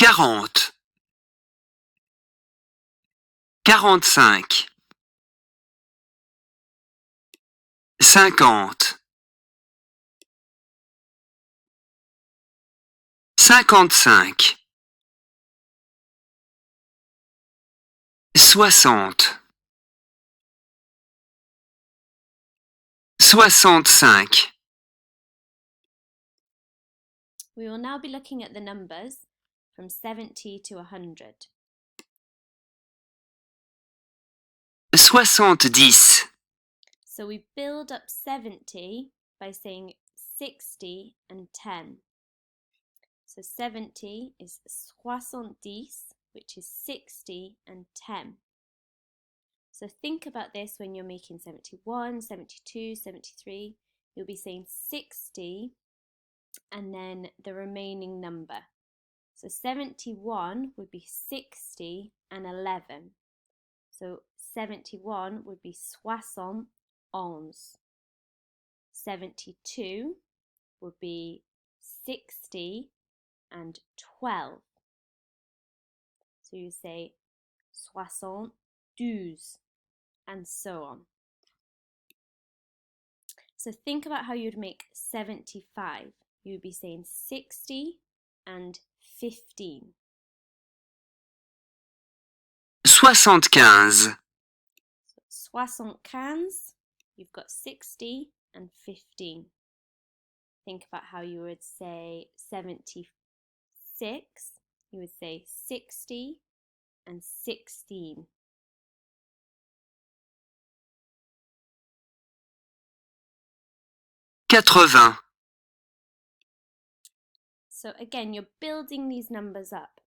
40, 45, 50, 55, 60, 65. We will now be looking at the numbers from 70 to 100. 70, So we build up 70 by saying 60 and 10. So 70 is 70, which is 60 and 10. So think about this when you're making 71, 72, 73. You'll be saying 60 and then the remaining number. So 71 would be 60 and 11. So 71 would be 71. 72 would be 60 and 12. So you say 72 and so on. So think about how you'd make 75. You would be saying 60 and 15. 75, So 75, you've got 60 and 15. Think about how you would say 76. You would say 60 and 16. 80, So again, you're building these numbers up.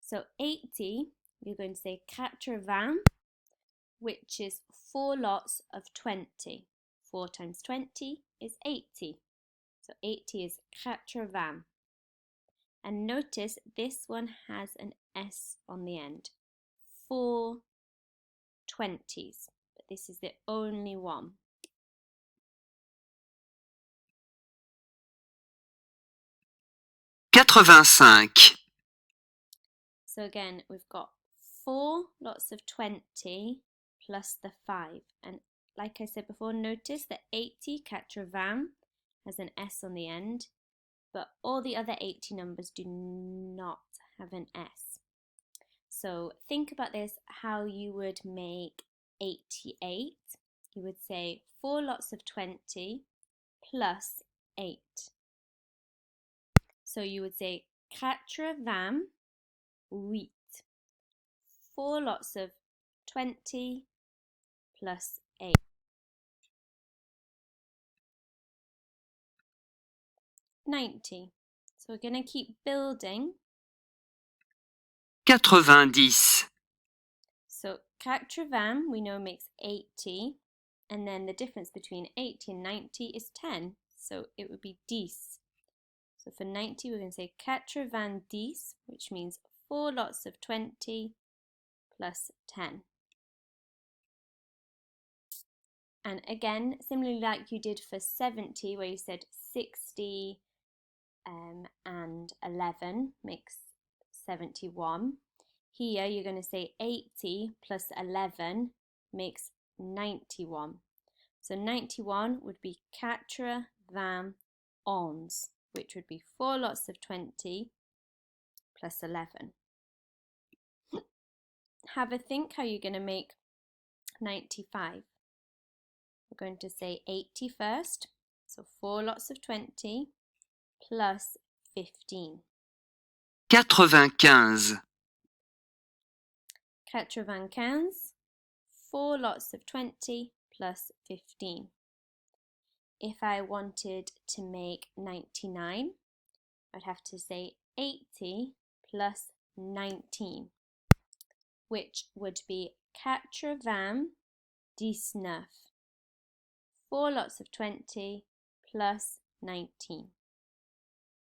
So 80, you're going to say 80, which is 4 lots of 20. 4 times 20 is 80. So 80 is 80. And notice this one has an S on the end. 4 20s, but this is the only one. 85, So again, we've got 4 lots of 20 plus the 5. And like I said before, notice that 80, 80, has an S on the end, but all the other 80 numbers do not have an S. So think about this, how you would make 88. You would say 4 lots of 20 plus 8. So you would say 88. 4 lots of 20 plus 8. 90. So we're going to keep building. 90, So 80 we know makes 80, and then the difference between 80 and 90 is 10, so it would be 10. So for 90 we're going to say 90, which means 4 lots of 20 plus 10. And again, similarly like you did for 70, where you said 60 and 11 makes 71. Here you're going to say 80 plus 11 makes 91. So 91 would be 91, which would be 4 lots of 20 plus 11. Have a think how you're going to make 95. We're going to say 80 first, so 4 lots of 20 plus 15. 95, 95, 4 lots of 20 plus 15. If I wanted to make 99, I'd have to say 80 plus 19, which would be 99. 4 lots of 20 plus 19.